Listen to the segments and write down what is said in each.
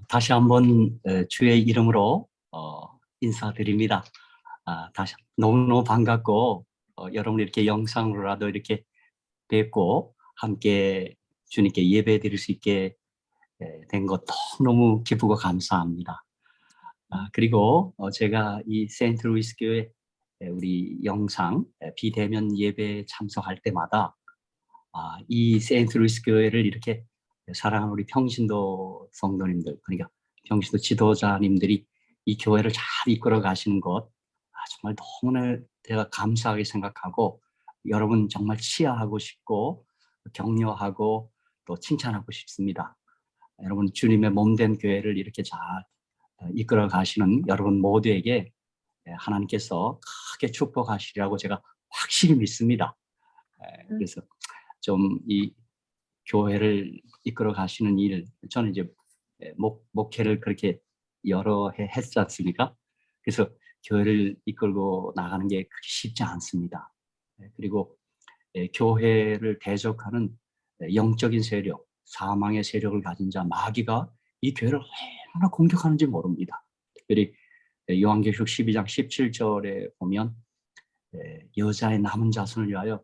다시 한번 주의 이름으로 인사드립니다. 다시 너무너무 반갑고 여러분 이렇게 영상으로라도 이렇게 뵙고 함께 주님께 예배 드릴 수 있게 된 것 너무 기쁘고 감사합니다. 그리고 제가 이 세인트루이스 교회 우리 영상 비대면 예배 참석할 때마다 이 세인트루이스 교회를 이렇게 사랑하는 우리 평신도 성도님들, 그러니까 평신도 지도자님들이 이 교회를 잘 이끌어 가시는 것 정말 너무나 제가 감사하게 생각하고 여러분 정말 치하하고 싶고 격려하고 또 칭찬하고 싶습니다. 여러분 주님의 몸된 교회를 이렇게 잘 이끌어 가시는 여러분 모두에게 하나님께서 크게 축복하시리라고 제가 확실히 믿습니다. 그래서 좀 이 교회를 이끌어 가시는 일, 저는 이제 목회를 그렇게 여러 해 했지 않습니까? 그래서 교회를 이끌고 나가는 게 그렇게 쉽지 않습니다. 그리고 교회를 대적하는 영적인 세력, 사망의 세력을 가진 자 마귀가 이 교회를 얼마나 공격하는지 모릅니다. 특별히 요한계시록 12장 17절에 보면 여자의 남은 자손을 위하여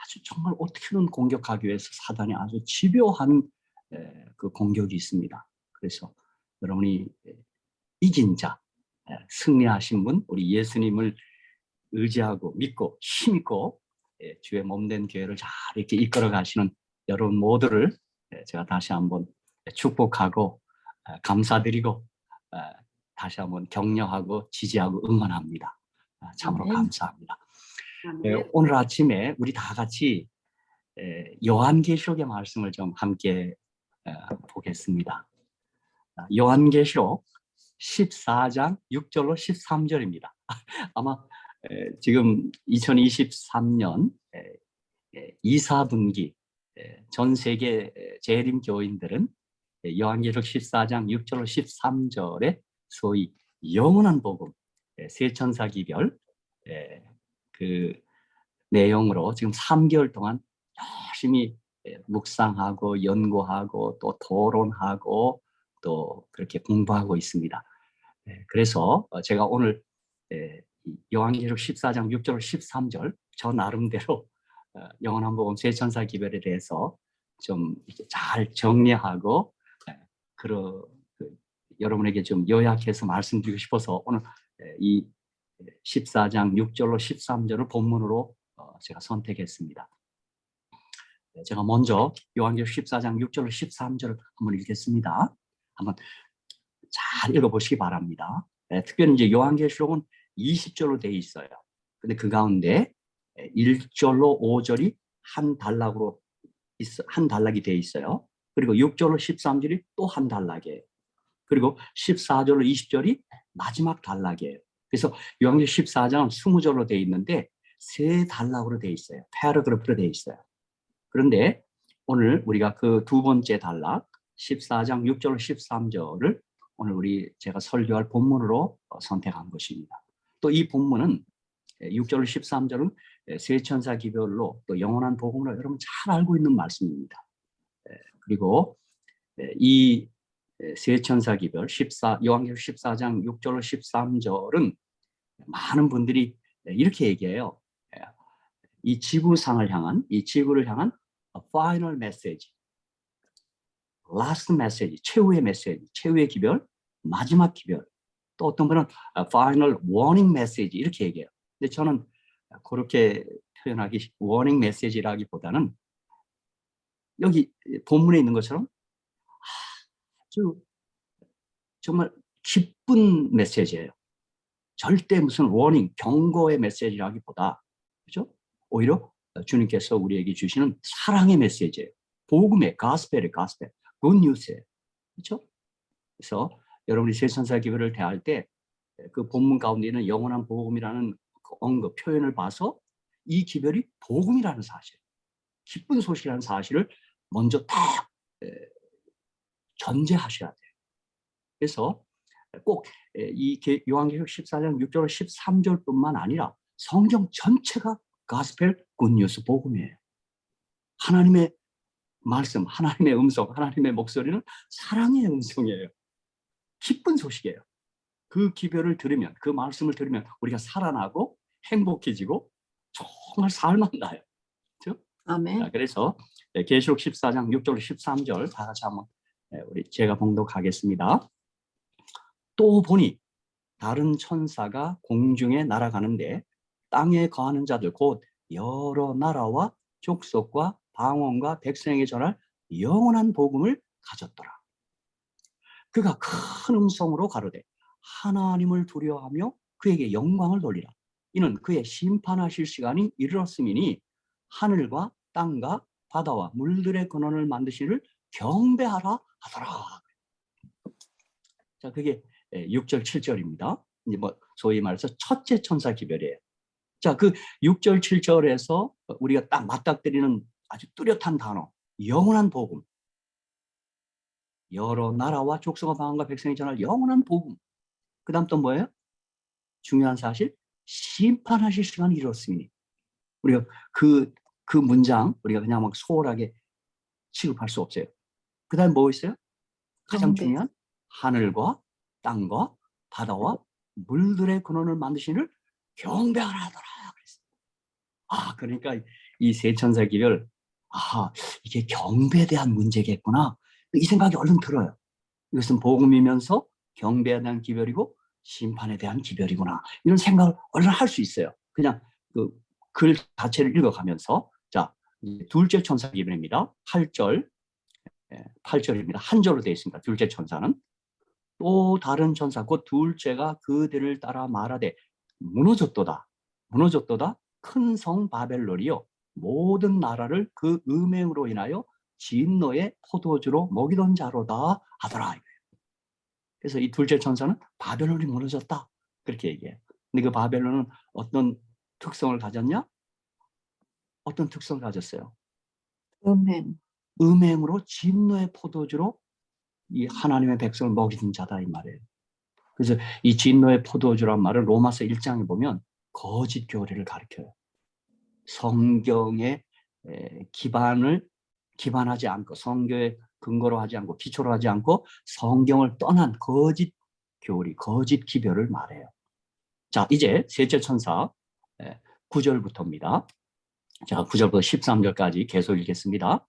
아주 정말 어떻게든 공격하기 위해서 사단이 아주 집요한 그 공격이 있습니다. 그래서 여러분이 이긴 자, 승리하신 분, 우리 예수님을 의지하고 믿고 힘있고 주의 몸된 교회를 잘 이렇게 이끌어 가시는 여러분 모두를 제가 다시 한번 축복하고 감사드리고 다시 한번 격려하고 지지하고 응원합니다. 참으로 감사합니다. 오늘 아침에 우리 다 같이 요한계시록의 말씀을 좀 함께 보겠습니다. 요한계시록 14장 6절로 13절입니다. 아마 지금 2023년 2, 4분기 전 세계 재림 교인들은 요한계시록 14장 6절로 13절에 소위 영원한 복음, 세천사 기별 그 내용으로 지금 3개월 동안 열심히 묵상하고 연구하고 또 토론하고 또 그렇게 공부하고 있습니다. 그래서 제가 오늘 요한계시록 14장 6절 13절 저 나름대로 영원한 복음 세천사 기별에 대해서 좀 이렇게 잘 정리하고 여러분에게 좀 요약해서 말씀드리고 싶어서 오늘 이 14장 6절로 13절을 본문으로 제가 선택했습니다. 제가 먼저 요한계시록 14장 6절로 13절을 한번 읽겠습니다. 한번 잘 읽어보시기 바랍니다. 특별히 이제 요한계시록은 20절로 되어 있어요. 근데 그 가운데 1절로 5절이 한 단락이 되어 있어요. 그리고 6절로 13절이 또 한 단락이에요. 그리고 14절로 20절이 마지막 단락이에요. 그래서 요한계시록 14장은 20절로 되어 있는데 세 단락으로 되어 있어요. 패러그래프로 되어 있어요. 그런데 오늘 우리가 그 두 번째 단락 14장 6절로 13절을 오늘 제가 설교할 본문으로 선택한 것입니다. 또 이 본문은 6절로 13절은 세천사 기별로 또 영원한 복음으로 여러분 잘 알고 있는 말씀입니다. 그리고 이 세천사 기별 요한계시록 14장 6절로 13절은 많은 분들이 이렇게 얘기해요. 이 지구상을 향한, 이 지구를 향한 final message, last message, 최후의 메시지, 최후의 기별, 마지막 기별. 또 어떤 분은 final warning message 이렇게 얘기해요. 근데 저는 그렇게 표현하기 warning message라기보다는 여기 본문에 있는 것처럼 아주 정말 기쁜 메시지예요. 절대 무슨 워닝, 경고의 메시지라기보다 그렇죠? 오히려 주님께서 우리에게 주시는 사랑의 메시지예요. 복음의 가스펠의 가스펠, 굿뉴스예요. 그렇죠? 그래서 여러분이 세천사 기별을 대할 때 그 본문 가운데 있는 영원한 복음이라는 그 언급, 표현을 봐서 이 기별이 복음이라는 사실, 기쁜 소식이라는 사실을 먼저 딱 전제하셔야 돼요. 그래서 꼭 이 요한계시록 14장 6절 13절뿐만 아니라 성경 전체가 가스펠 굿뉴스 복음이에요. 하나님의 말씀, 하나님의 음성, 하나님의 목소리는 사랑의 음성이에요. 기쁜 소식이에요. 그 기별을 들으면, 그 말씀을 들으면 우리가 살아나고 행복해지고 정말 살만 나요. 그렇죠? 아멘. 자, 그래서 계시록 14장 6절 13절 다 같이 한번 우리 제가 봉독하겠습니다. 또 보니 다른 천사가 공중에 날아가는데 땅에 거하는 자들 곧 여러 나라와 족속과 방언과 백성에게 전할 영원한 복음을 가졌더라. 그가 큰 음성으로 가로되 하나님을 두려워하며 그에게 영광을 돌리라. 이는 그의 심판하실 시간이 이르렀음이니 하늘과 땅과 바다와 물들의 근원을 만드시를 경배하라 하더라. 자, 그게 6절 7절입니다. 이제 뭐 소위 말해서 첫째 천사 기별이에요. 자, 그 6절 7절에서 우리가 딱 맞닥뜨리는 아주 뚜렷한 단어, 영원한 복음. 여러 나라와 족속과 방언과 백성이 전할 영원한 복음. 그 다음 또 뭐예요? 중요한 사실, 심판하실 시간이 이뤘으니. 우리가 그 문장 우리가 그냥 막 소홀하게 취급할 수 없어요. 그 다음에 뭐 있어요? 가장 중요한 하늘과 땅과 바다와 물들의 근원을 만드시는 경배하라 하더라. 아, 그러니까 이 세 천사 기별, 아, 이게 경배에 대한 문제겠구나. 이 생각이 얼른 들어요. 이것은 복음이면서 경배에 대한 기별이고 심판에 대한 기별이구나. 이런 생각을 얼른 할 수 있어요. 그냥 그 글 자체를 읽어가면서. 자, 둘째 천사 기별입니다. 8절, 8절입니다. 한 절로 되어 있습니다. 둘째 천사는. 또 다른 천사 곧 둘째가 그들을 따라 말하되 무너졌도다. 무너졌도다. 큰 성 바벨론이요 모든 나라를 그 음행으로 인하여 진노의 포도주로 먹이던 자로다 하더라. 그래서 이 둘째 천사는 바벨론이 무너졌다. 그렇게 얘기해요. 근데 그 바벨론은 어떤 특성을 가졌냐? 어떤 특성을 가졌어요? 음행. 음행으로 진노의 포도주로 이 하나님의 백성을 먹이던 자다 이 말이에요. 그래서 이 진노의 포도주란 말을 로마서 1장에 보면 거짓 교리를 가리켜요. 성경에 기반하지 않고 성경에 근거로 하지 않고 기초로 하지 않고 성경을 떠난 거짓 교리, 거짓 기별을 말해요. 자, 이제 셋째 천사 9절부터입니다. 자, 9절부터 13절까지 계속 읽겠습니다.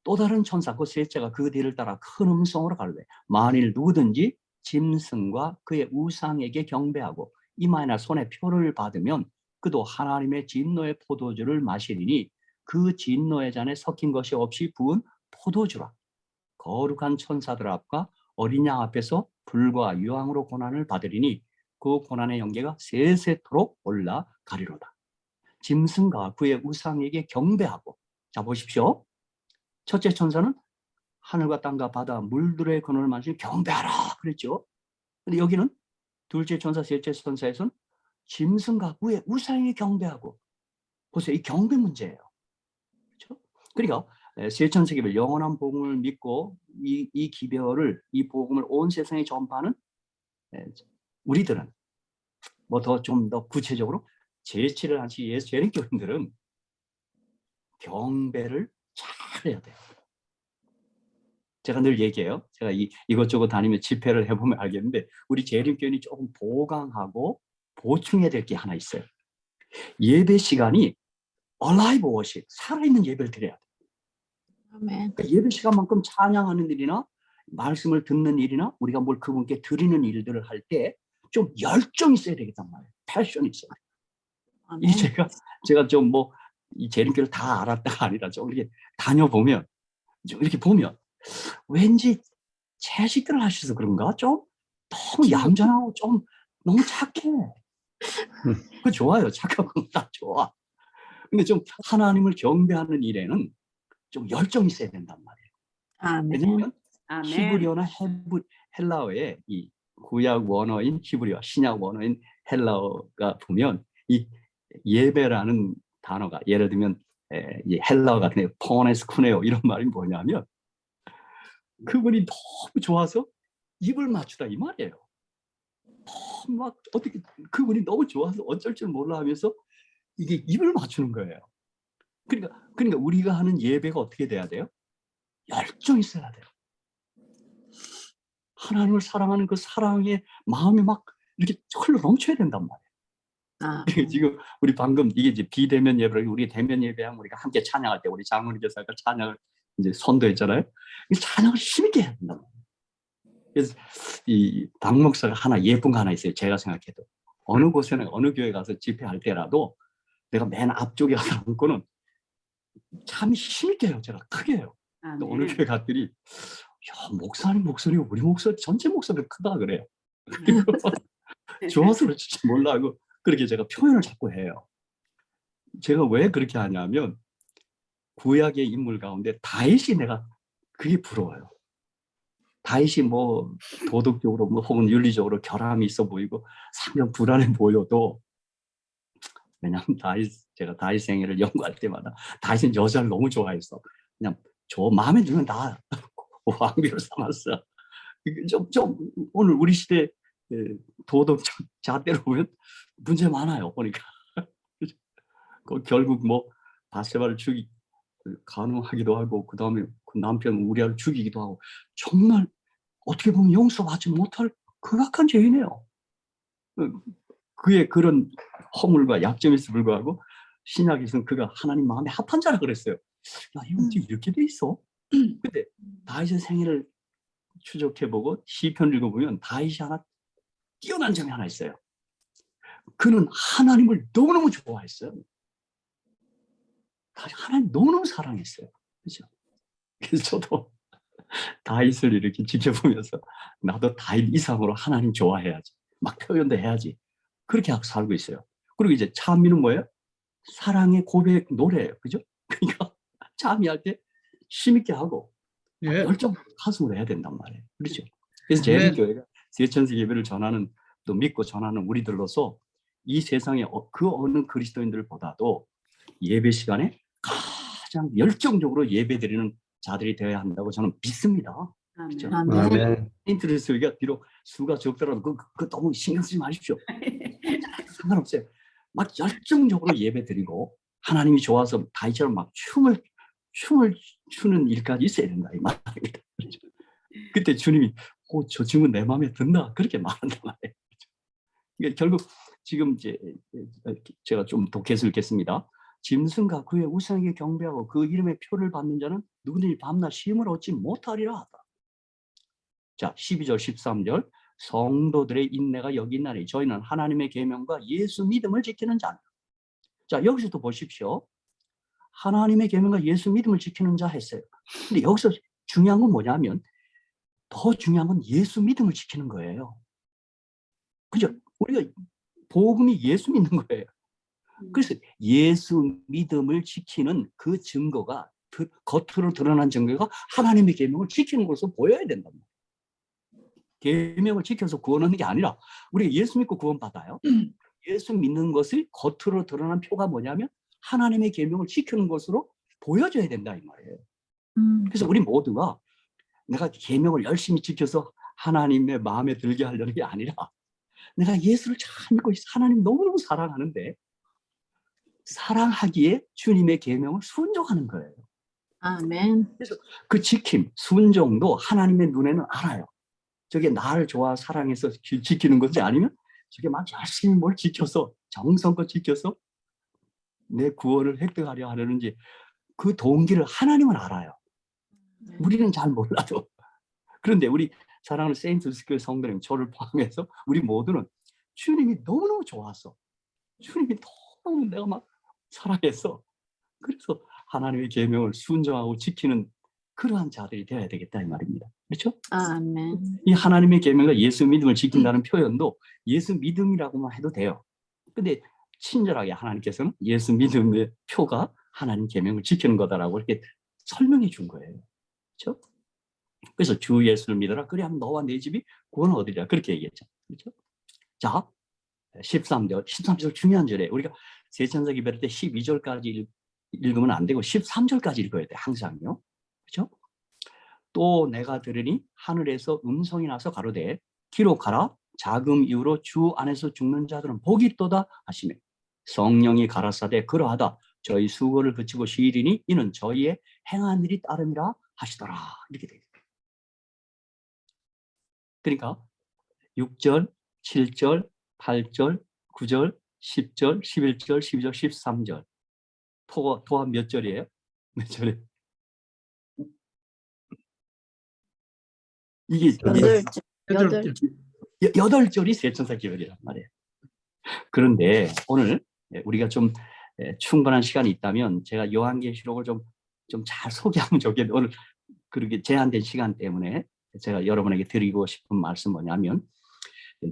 또 다른 천사 그 셋째가 그 뒤를 따라 큰 음성으로 가로되 만일 누구든지 짐승과 그의 우상에게 경배하고 이마에나 손에 표를 받으면 그도 하나님의 진노의 포도주를 마시리니 그 진노의 잔에 섞인 것이 없이 부은 포도주라. 거룩한 천사들 앞과 어린 양 앞에서 불과 유황으로 고난을 받으리니 그 고난의 연계가 세세토록 올라가리로다. 짐승과 그의 우상에게 경배하고. 자, 보십시오. 첫째 천사는 하늘과 땅과 바다, 물들의 근원을 만드신 경배하라 그랬죠. 근데 여기는 둘째 천사, 셋째 천사에서는 짐승과 그의 우상에게 경배하고. 보세요, 이 경배 문제예요. 그렇죠? 그러니까 세 천사 기별, 영원한 복음을 믿고 이 기별을, 이 복음을 온 세상에 전파하는 우리들은 뭐 더 좀 더 구체적으로 제치를 하시 예수 재림교인들은 경배를 잘해야 돼요. 제가 늘 얘기해요. 제가 이것저것 다니며 집회를 해보면 알겠는데 우리 재림교인이 조금 보강하고 보충해야 될 게 하나 있어요. 예배 시간이 alive worship, 살아있는 예배를 드려야 돼요. 아멘. 그러니까 예배 시간만큼 찬양하는 일이나 말씀을 듣는 일이나 우리가 뭘 그분께 드리는 일들을 할 때 좀 열정이 있어야 되겠단 말이에요. 패션이 있어야 돼요. 아멘. 이 제가 좀 뭐 이 재림교를 다 알았다가 아니라 좀 이렇게 다녀보면 좀 이렇게 보면 왠지 채식들을 하셔서 그런가? 좀 너무 얌전하고 좀 너무 착해. 그거 좋아요. 착하고 다 좋아. 근데 좀 하나님을 경배하는 일에는 좀 열정이 있어야 된단 말이에요. 아멘. 왜냐하면 아멘. 히브리어나 헬라어의 이 구약 원어인 히브리어, 신약 원어인 헬라어가 보면 이 예배라는 단어가 예를 들면 이 헬라어 같은 포네스 쿠네오 이런 말이 뭐냐면 그분이 너무 좋아서 입을 맞추다 이 말이에요. 막 어떻게 그분이 너무 좋아서 어쩔 줄 몰라 하면서 이게 입을 맞추는 거예요. 그러니까 그러니까 우리가 하는 예배가 어떻게 돼야 돼요? 열정이 있어야 돼요. 하나님을 사랑하는 그 사랑의 마음이 막 이렇게 흘러 넘쳐야 된단 말이에요. 아멘. 지금 우리 방금 이게 이제 비대면 예배를 우리 대면 예배하면 우리가 함께 찬양할 때 우리 장로님께서 아까 찬양을 이제 선도했잖아요. 이 찬양을 힘있게 해야 된단 말이에요. 그래서 이 박 목사가 하나 예쁜 거 하나 있어요. 제가 생각해도 어느 곳에는 어느 교회 가서 집회할 때라도 내가 맨 앞쪽에 가서 앉고는 참 힘있게 해요. 제가 크게 해요. 또 어느 교회 갔더니 야, 목사님 목소리 우리 목소리 전체 목소리가 크다 그래요. 그리고 좋아서 그럴지 몰라고 그렇게 제가 표현을 자꾸 해요. 제가 왜 그렇게 하냐면 구약의 인물 가운데 다윗이 내가 그게 부러워요. 다윗이 뭐 도덕적으로 뭐 혹은 윤리적으로 결함이 있어 보이고 상당 불안해 보여도 왜냐하면 제가 다윗 생애를 연구할 때마다 다윗은 여자를 너무 좋아해서 그냥 저 마음에 들면 다 왕비로 삼았어. 좀 오늘 우리 시대 도덕적 잣대로 보면 문제 많아요. 보니까 결국 뭐 바세바를 가능하기도 하고 그 다음에 그 남편 우리아를 죽이기도 하고 정말 어떻게 보면 용서받지 못할 극악한 죄인이에요. 그의 그런 허물과 약점에서 불구하고 신약에서는 그가 하나님 마음에 합한 자라 그랬어요. 야, 이거 어떻게 이렇게 돼 있어? 근데 다윗의 생애를 추적해보고 시편 읽어보면 다윗이 하나 뛰어난 점이 하나 있어요. 그는 하나님을 너무너무 좋아했어요. 하나님 너무너무 사랑했어요. 그렇죠? 그래서 저도 다윗을 이렇게 지켜보면서 나도 다윗 이상으로 하나님 좋아해야지. 막 표현도 해야지. 그렇게 하고 살고 있어요. 그리고 이제 찬미는 뭐예요? 사랑의 고백 노래예요. 그죠? 그러니까 찬미할 때 힘있게 하고 열정 가슴으로 해야 된단 말이에요. 그렇죠? 그래서 제일교회가 세천세 예배를 전하는 또 믿고 전하는 우리들로서 이 세상의 그 어느 그리스도인들보다도 예배 시간에 가장 열정적으로 예배드리는 자들이 되어야 한다고 저는 믿습니다. 그렇죠? 아멘. 인트레스가 비록 수가 적더라도 그 너무 신경 쓰지 마십시오. 상관없어요. 막 열정적으로 예배드리고 하나님이 좋아서 다윗처럼 막 춤을 추는 일까지 있어야 된다 이 말입니다. 그렇죠? 그때 주님이 저 친구 내 마음에 든다 그렇게 말한단 말이에요. 그러니까 결국 지금 이제 제가 좀 독해서 읽겠습니다. 짐승과 그의 우상에게 경배하고 그 이름의 표를 받는 자는 누구든지 밤낮 시험을 얻지 못하리라 하다. 자, 12절 13절 성도들의 인내가 여기 있나니 저희는 하나님의 계명과 예수 믿음을 지키는 자입니다. 자, 여기서도 보십시오. 하나님의 계명과 예수 믿음을 지키는 자 했어요. 근데 여기서 중요한 건 뭐냐면 더 중요한 건 예수 믿음을 지키는 거예요. 그죠? 우리가 복음이 예수 믿는 거예요. 그래서 예수 믿음을 지키는 그 증거가 겉으로 드러난 증거가 하나님의 계명을 지키는 것으로 보여야 된단 말이에요. 계명을 지켜서 구원 얻는 게 아니라 우리가 예수 믿고 구원 받아요. 예수 믿는 것을 겉으로 드러난 표가 뭐냐면 하나님의 계명을 지키는 것으로 보여줘야 된다 이 말이에요. 그래서 우리 모두가 내가 계명을 열심히 지켜서 하나님의 마음에 들게 하려는 게 아니라 내가 예수를 잘 믿고 하나님 너무너무 사랑하는데 사랑하기에 주님의 계명을 순종하는 거예요. 아멘. 그래서 그 지킴, 순종도 하나님의 눈에는 알아요. 저게 나를 좋아 사랑해서 지키는 건지 아니면 저게 막 열심히 뭘 지켜서 정성껏 지켜서 내 구원을 획득하려 하려는지 그 동기를 하나님은 알아요. 우리는 잘 몰라도. 그런데 우리 사랑하는 세인트루스교회 성도님 저를 포함해서 우리 모두는 주님이 너무너무 좋아서 주님이 너무 내가 막 사랑해서 그래서 하나님의 계명을 순종하고 지키는 그러한 자들이 되어야 되겠다 이 말입니다. 그렇죠? 아멘. 이 하나님의 계명과 예수 믿음을 지킨다는 표현도 예수 믿음이라고만 해도 돼요. 근데 친절하게 하나님께서는 예수 믿음의 표가 하나님 계명을 지키는 거다라고 이렇게 설명해 준 거예요. 그렇죠? 그래서 주 예수를 믿어라. 그래야면 너와 내 집이 구원을 얻으리라. 그렇게 얘기했죠. 그렇죠? 자, 13절 중요한 절에 우리가 세천사 기별할 때 12절까지 읽으면 안 되고 13절까지 읽어야 돼. 항상요. 그렇죠? 또 내가 들으니 하늘에서 음성이 나서 가로되 기록하라. 자금 이후로 주 안에서 죽는 자들은 복이 있도다 하시며 성령이 가라사대 그러하다. 저희 수고를 그치고 쉬리니 이는 저희의 행한 일이 따름이라 하시더라. 이렇게 돼요. 그러니까 6절, 7절, 8절, 9절, 10절, 11절, 12절, 13절. 토가 몇 절이에요? 몇 절이에요? 이게 여덟. 8절이 세천사 기별이란 말이에요. 그런데 오늘 우리가 좀 충분한 시간이 있다면 제가 요한계시록을 좀 잘 소개하면 좋겠는데 오늘 그렇게 제한된 시간 때문에 제가 여러분에게 드리고 싶은 말씀 뭐냐면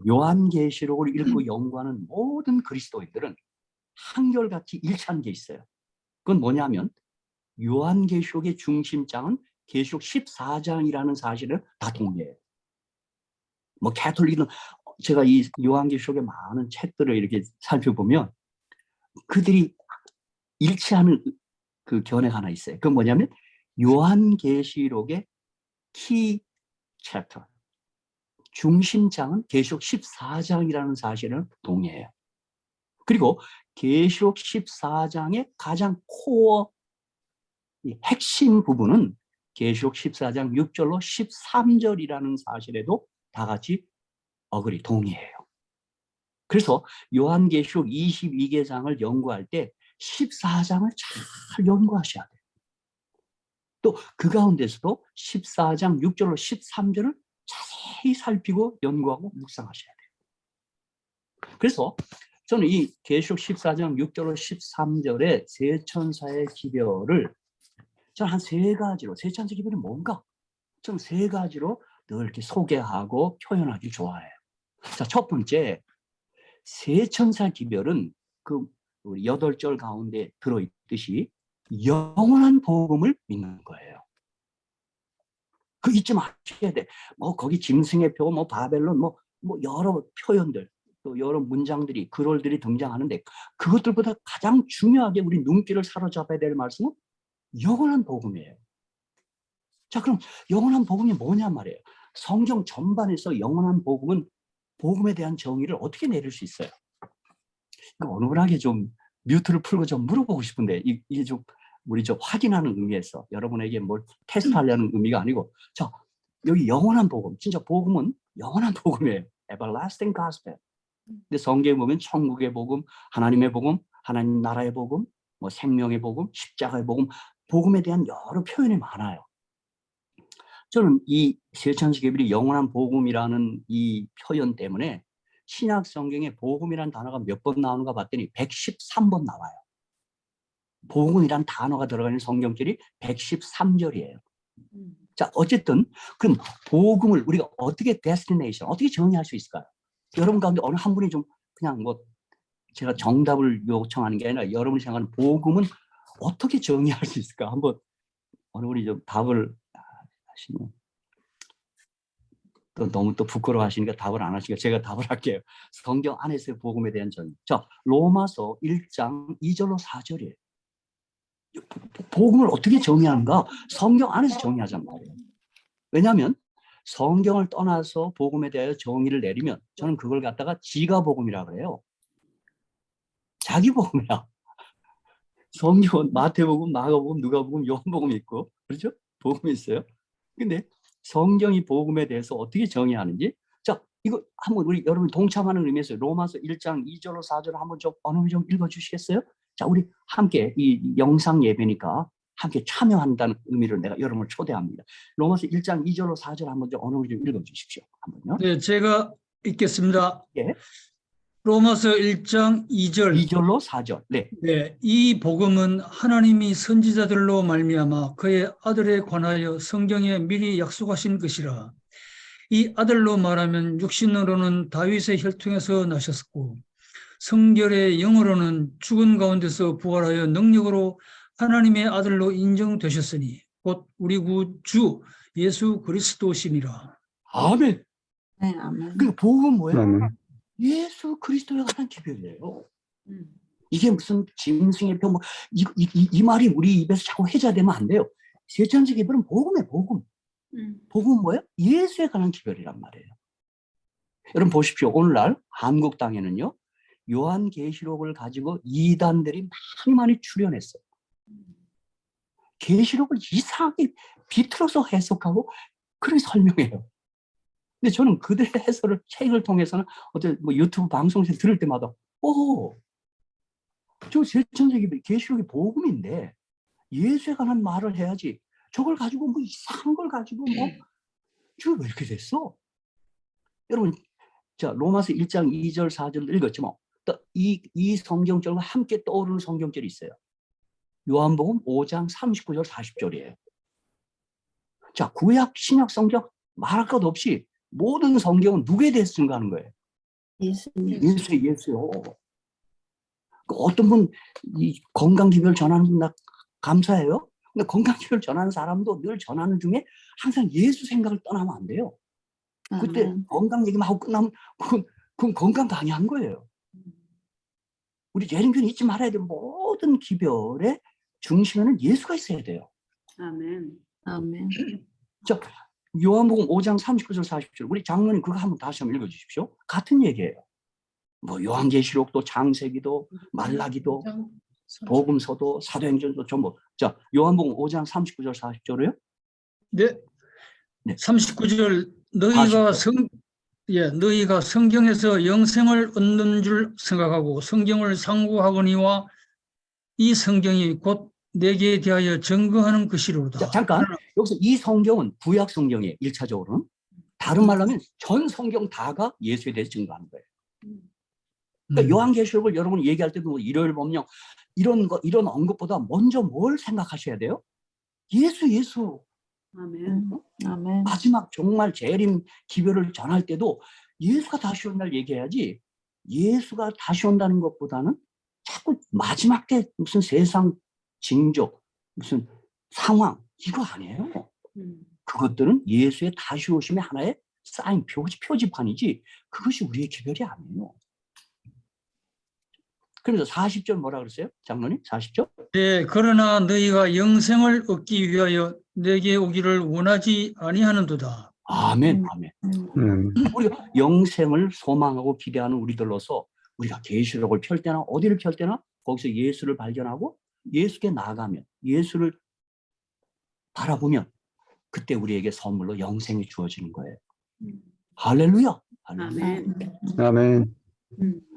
요한계시록을 읽고 연구하는 모든 그리스도인들은 한결같이 일치하는 게 있어요. 그건 뭐냐면 요한계시록의 중심장은 계시록 14장이라는 사실을 다 동의해요. 뭐 가톨릭은 제가 이 요한계시록의 많은 책들을 이렇게 살펴보면 그들이 일치하는 그 견해가 하나 있어요. 그건 뭐냐면 요한계시록의 키 챕터 중심장은 계시록 14장이라는 사실을 동의해요. 그리고 계시록 14장의 가장 코어 핵심 부분은 계시록 14장 6절로 13절이라는 사실에도 다 같이 동의해요. 그래서 요한계시록 22개장을 연구할 때 14장을 잘 연구하셔야 돼요. 또 그 가운데서도 14장 6절로 13절을 자세히 살피고 연구하고 묵상하셔야 돼요. 그래서 저는 이 계시록 14장 6절로 13절의 세 천사의 기별을 저는 한 세 가지로, 세 천사 기별이 뭔가 좀 세 가지로 늘 이렇게 소개하고 표현하기 좋아해요. 자, 첫 번째, 세 천사 기별은 그 우리 8절 가운데 들어있듯이 영원한 복음을 믿는 거예요. 그 잊지 마셔야 돼. 뭐 거기 짐승의 표, 뭐 바벨론, 뭐 여러 표현들, 또 여러 문장들이, 글월들이 등장하는데 그것들보다 가장 중요하게 우리 눈길을 사로잡아야 될 말씀은 영원한 복음이에요. 자, 그럼 영원한 복음이 뭐냐 말이에요. 성경 전반에서 영원한 복음은 복음에 대한 정의를 어떻게 내릴 수 있어요? 어느 분에게 좀 뮤트를 풀고 좀 물어보고 싶은데 이게 좀 우리 좀 확인하는 의미에서 여러분에게 뭘 테스트하려는 의미가 아니고 자, 여기 영원한 복음, 진짜 복음은 영원한 복음이에요. Everlasting Gospel. 근데 성경에 보면 천국의 복음, 하나님의 복음, 하나님 나라의 복음, 뭐 생명의 복음, 십자가의 복음, 복음에 대한 여러 표현이 많아요. 저는 이 세천지개별이 영원한 복음이라는 이 표현 때문에 신약 성경에 복음이라는 단어가 몇 번 나오는가 봤더니 113번 나와요. 복음이라는 단어가 들어가는 성경절이 113절이에요. 자, 어쨌든 그럼 복음을 우리가 어떻게 데스티네이션, 어떻게 정의할 수 있을까요? 여러분 가운데 어느 한 분이 좀 그냥 뭐 제가 정답을 요청하는 게 아니라 여러분이 생각하는 복음은 어떻게 정의할 수 있을까? 한번 어느 분이 좀 답을 하시면 또 너무 또 부끄러워하시니까 답을 안 하시니까 제가 답을 할게요. 성경 안에서의 복음에 대한 정의. 자, 로마서 1장 2절로 4절이에요. 복음을 어떻게 정의하는가? 성경 안에서 정의하잔 말이에요. 왜냐하면 성경을 떠나서 복음에 대하여 정의를 내리면 저는 그걸 갖다가 지가 복음이라고 그래요. 자기 복음이야. 성경은 마태복음, 마가복음, 누가복음, 요한복음이 있고 그렇죠? 복음이 있어요. 근데 성경이 복음에 대해서 어떻게 정의하는지 자, 이거 한번 우리 여러분 동참하는 의미에서 로마서 1장 2절로 4절을 한번 좀 어느 분이 좀 읽어주시겠어요? 자, 우리 함께 이 영상 예배니까 함께 참여한다는 의미를 내가 여러분을 초대합니다. 로마서 1장 2절로 4절 한번 좀 어느 분이 좀 읽어주십시오. 한번요. 네, 제가 읽겠습니다. 예. 로마서 1장 2절. 2절로 4절. 네. 네, 이 복음은 하나님이 선지자들로 말미암아 그의 아들에 관하여 성경에 미리 약속하신 것이라. 이 아들로 말하면 육신으로는 다윗의 혈통에서 나셨고 성결의 영으로는 죽은 가운데서 부활하여 능력으로 하나님의 아들로 인정되셨으니 곧 우리 구 예수 그리스도시니라. 아멘. 네, 아멘. 그 복음은 뭐예요? 아멘. 예수 그리스도에 관한 기별이에요. 이게 무슨 짐승의 표, 뭐, 이 말이 우리 입에서 자꾸 회자되면 안 돼요. 세천지 기별은 복음이에요, 복음. 복음은 뭐예요? 예수에 관한 기별이란 말이에요. 여러분 보십시오. 오늘날 한국 땅에는요, 요한계시록을 가지고 이단들이 많이 출연했어요. 계시록을 이상하게 비틀어서 해석하고 그렇게 설명해요. 근데 저는 그들의 해설을 책을 통해서는 어떤 뭐 유튜브 방송에서 들을 때마다 저 제천적인 계시록이 복음인데 예수에 관한 말을 해야지 저걸 가지고 뭐 이상한 걸 가지고 저 왜 이렇게 됐어? 여러분 자 로마서 1장 2절 4절 읽었지만 또 이 성경절과 함께 떠오르는 성경절이 있어요. 요한복음 5장 39절 40절이에요. 자 구약 신약 성경 말할 것 없이 모든 성경은 누구에 대해서 증거하는 거예요? 예수님. 예수요. 어떤 분 이 건강 기별 전하는 분 나 감사해요. 근데 건강 기별 전하는 사람도 늘 전하는 중에 항상 예수 생각을 떠나면 안 돼요. 그때 아멘. 건강 얘기만 하고 끝나면 그건 건강 강요한 거예요. 우리 예림교는 잊지 말아야 돼요. 모든 기별의 중심에는 예수가 있어야 돼요. 아멘. 아멘. 자, 요한복음 5장 39절 40절 우리 장로님 그거 한번 다시 한번 읽어주십시오. 같은 얘기예요. 뭐 요한계시록도 창세기도 말라기도 복음서도 사도행전도 전부. 자 요한복음 5장 39절 40절이요. 네. 네. 39절 너희가 성경에서 영생을 얻는 줄 생각하고 성경을 상고하거니와 이 성경이 곧 내게 대하여 증거하는 것이로다. 자, 잠깐 여기서 이 성경은 구약 성경이에요. 1차적으로는. 다른 말로 하면 전 성경 다가 예수에 대해서 증거하는 거예요. 그러니까 요한계시록을 여러분 얘기할 때도 뭐 일요일 법령 이런 언급보다 먼저 뭘 생각하셔야 돼요? 예수. 아멘. 아멘. 마지막 정말 재림 기별을 전할 때도 예수가 다시 온 날 얘기해야지 예수가 다시 온다는 것보다는 자꾸 마지막 때 무슨 세상 징조 무슨 상황 이거 아니에요. 그것들은 예수의 다시 오심의 하나의 사인 표지판이지 그것이 우리의 기별이 아니에요. 그래서 40절 뭐라 그랬어요? 장로님 40절? 네, 그러나 너희가 영생을 얻기 위하여 내게 오기를 원하지 아니하는도다. 아멘. 우리가 영생을 소망하고 기대하는 우리들로서 우리가 계시록을 펼 때나 어디를 펼 때나 거기서 예수를 발견하고 예수께 나아가면 예수를 바라보면 그때 우리에게 선물로 영생이 주어지는 거예요. 할렐루야. 아멘. 아멘.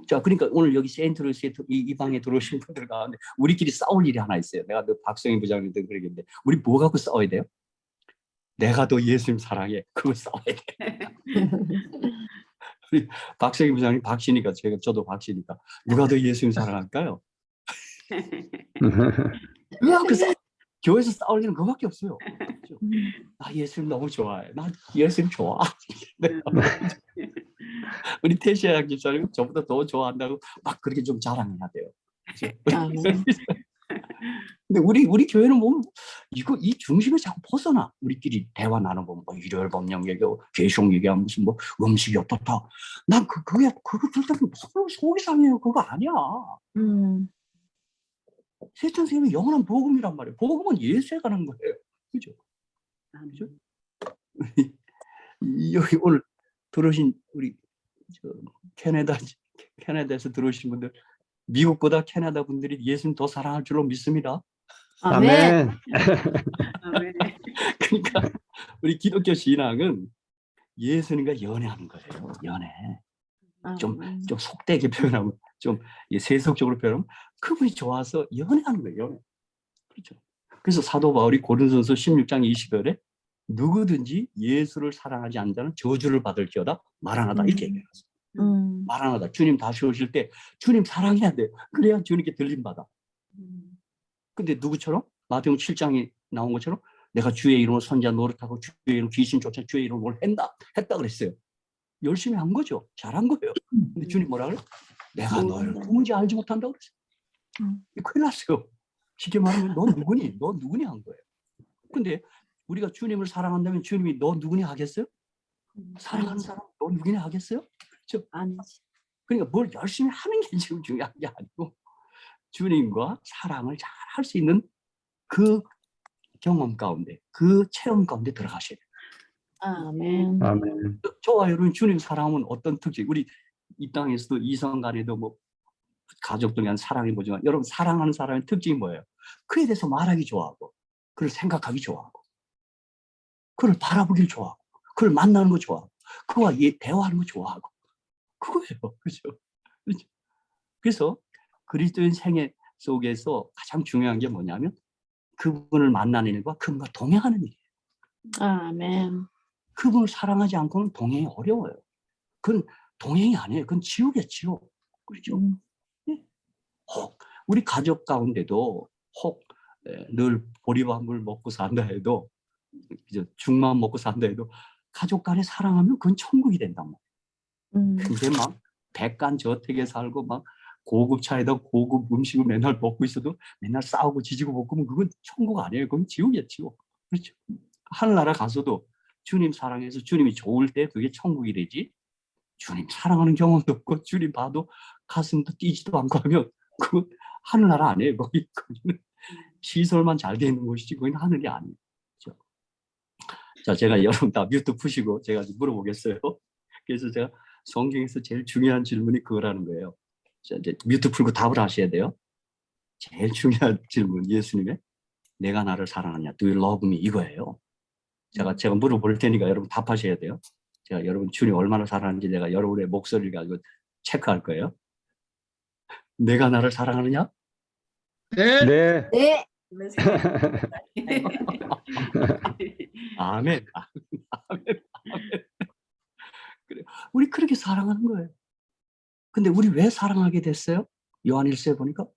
자, 그러니까 오늘 여기 세인트루이스에 이 방에 들어오신 분들 가운데 우리끼리 싸울 일이 하나 있어요. 내가 너 박성희 부장님도 그러겠는데 우리 뭐 갖고 싸워야 돼요? 내가 더 예수님 사랑해. 그거 싸워야 돼. 우리 박성희 부장님 박씨니까 저도 박씨니까 누가 더 예수님 사랑할까요? 교회에서 싸울 일은 그거밖에 없어요. 나 예수님 너무 좋아해. 나 예수님 좋아. 우리 태시아 집사님 저보다 더 좋아한다고 막 그렇게 좀 자랑해야 돼요. 아멘. 근데 우리 교회는 보면 이 중심에 자꾸 벗어나. 우리끼리 대화 나눠보면 뭐 일요일 법령 얘기하고 계시록 얘기하면 무슨 뭐 음식이 어떻다. 난 그거 들을 때는 속이 상해요. 그거 아니야. 세천 선생님이 영원한 복음이란 말이에요. 복음은 예수에 관한 거예요. 그죠? 그죠? 여기 오늘 들어오신 우리 캐나다에서 들어오신 분들 미국보다 캐나다 분들이 예수님 더 사랑할 줄로 믿습니다. 아멘. 아멘. 그러니까 우리 기독교 신앙은 예수님과 연애하는 거예요. 연애. 좀 속되게 표현하면 좀 세속적으로 표현하면 그분이 좋아서 연애하는 거예요. 연애. 그렇죠. 그래서 사도 바울이 고린도전서 16장 20절에 누구든지 예수를 사랑하지 않는 자는 저주를 받을지어다 마라나다 이렇게 얘기했어요. 마라나다. 주님 다시 오실 때 주님 사랑해야 돼. 그래야 주님께 들림받아. 근데 누구처럼? 마태복음 7장에 나온 것처럼 내가 주의 이름으로 선자 노릇하고 주의 이름 귀신 쫓아 주의 이름으로 했다 그랬어요. 열심히 한 거죠. 잘한 거예요. 근데 주님 뭐라 그래? 내가 너를 누군지 알지 못한다고 그랬어요. 큰일 났어요. 쉽게 말하면 너 누구니? 너 누구니 한 거예요. 근데 우리가 주님을 사랑한다면 주님이 너 누구니 하겠어요? 사랑하는 사람 너 누구니 하겠어요? 그렇죠? 아니지. 그러니까 뭘 열심히 하는 게 지금 중요한 게 아니고 주님과 사랑을 잘 할 수 있는 그 경험 가운데 그 체험 가운데 들어가셔야 돼요. 아멘. 저와 여러분 주님 사랑하면 어떤 특징? 우리 이 땅에서도 이성 간에도 뭐 가족들 간 사랑이 뭐지만 여러분 사랑하는 사람의 특징이 뭐예요? 그에 대해서 말하기 좋아하고 그를 생각하기 좋아하고 그를 바라보길 좋아하고 그를 만나는 거 좋아하고 그와 대화하는 거 좋아하고 그거예요. 그죠? 그죠? 그래서 그리스도인 생애 속에서 가장 중요한 게 뭐냐면 그분을 만나는 일과 그분과 동행하는 일이에요. 아멘. 그분을 사랑하지 않고는 동행이 어려워요. 그건 동행이 아니에요. 그건 지옥이에요, 지옥. 그렇죠? 네. 혹 우리 가족 가운데도 혹 늘 보리밥을 먹고 산다 해도 죽만 먹고 산다 해도 가족 간에 사랑하면 그건 천국이 된단 말이에요. 근데 막 백간저택에 살고 막 고급 차에다 고급 음식을 맨날 먹고 있어도 맨날 싸우고 지지고 먹으면 그건 천국 아니에요. 그건 지옥이에요, 지옥. 그렇죠? 하늘나라 가서도 주님 사랑해서 주님이 좋을 때 그게 천국이 되지. 주님 사랑하는 경험도 없고 주님 봐도 가슴도 뛰지도 않고 하면 그건 하늘나라 아니에요. 거기는 시설만 잘 돼 있는 곳이지 거기는 하늘이 아니에요. 그렇죠? 자, 제가 여러분 다 뮤트 푸시고 제가 물어보겠어요. 그래서 제가 성경에서 제일 중요한 질문이 그거라는 거예요. 자, 이제 뮤트 풀고 답을 하셔야 돼요. 제일 중요한 질문, 예수님의 내가 나를 사랑하냐, Do you love me? 이거예요. 제가 물어볼 테니까 여러분 답하셔야 돼요. 제가 여러분 주님 얼마나 사랑하는지 내가 여러분의 목소리를 가지고 체크할 거예요. 내가 나를 사랑하느냐? 네. 네. 네. 아멘. 아멘. 아멘. 그래. 우리 그렇게 사랑하는 거예요. 근데 우리 왜 사랑하게 됐어요? 요한일서에 보니까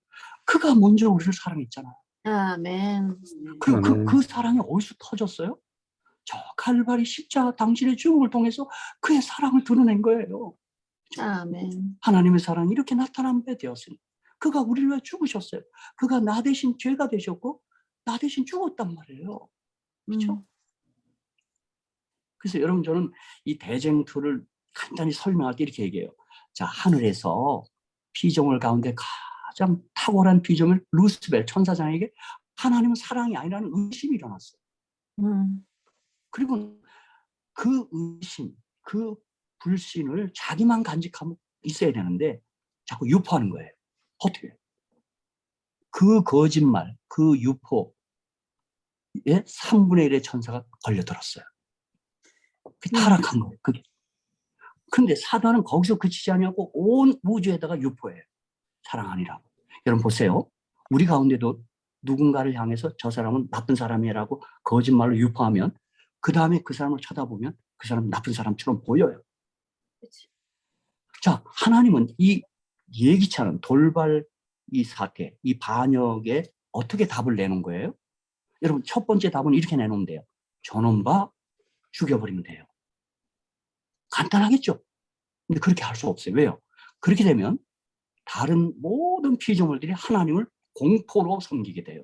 그가 먼저 우리를 사랑했잖아요. 아멘. 그리고 아멘. 그 사랑이 어디서 터졌어요? 저 칼바리 십자가 당신의 죽음을 통해서 그의 사랑을 드러낸 거예요. 아멘. 하나님의 사랑이 이렇게 나타나게 되었으니 그가 우리를 위해 죽으셨어요. 그가 나 대신 죄가 되셨고 나 대신 죽었단 말이에요. 그렇죠? 그래서 여러분 저는 이 대쟁투를 간단히 설명할 때 이렇게 얘기해요. 자, 하늘에서 피조물 가운데 가장 탁월한 피조물 루스벨 천사장에게 하나님은 사랑이 아니라는 의심이 일어났어요. 그리고 그 의심, 그 불신을 자기만 간직하고 있어야 되는데 자꾸 유포하는 거예요. 어떻게? 그 거짓말, 그 유포에 3분의 1의 천사가 걸려들었어요. 그게 타락한 거예요. 그게. 근데 사단은 거기서 그치지 않냐고 온 우주에다가 유포해요. 사랑 아니라고. 여러분 보세요. 우리 가운데도 누군가를 향해서 저 사람은 나쁜 사람이라고 거짓말로 유포하면 그 다음에 그 사람을 쳐다보면 그 사람은 나쁜 사람처럼 보여요. 자, 하나님은 이 예기치 않은 돌발 이 사태, 이 반역에 어떻게 답을 내는 거예요? 여러분 첫 번째 답은 이렇게 내놓으면 돼요. 저놈 봐 죽여버리면 돼요. 간단하겠죠? 근데 그렇게 할 수 없어요. 왜요? 그렇게 되면 다른 모든 피조물들이 하나님을 공포로 섬기게 돼요.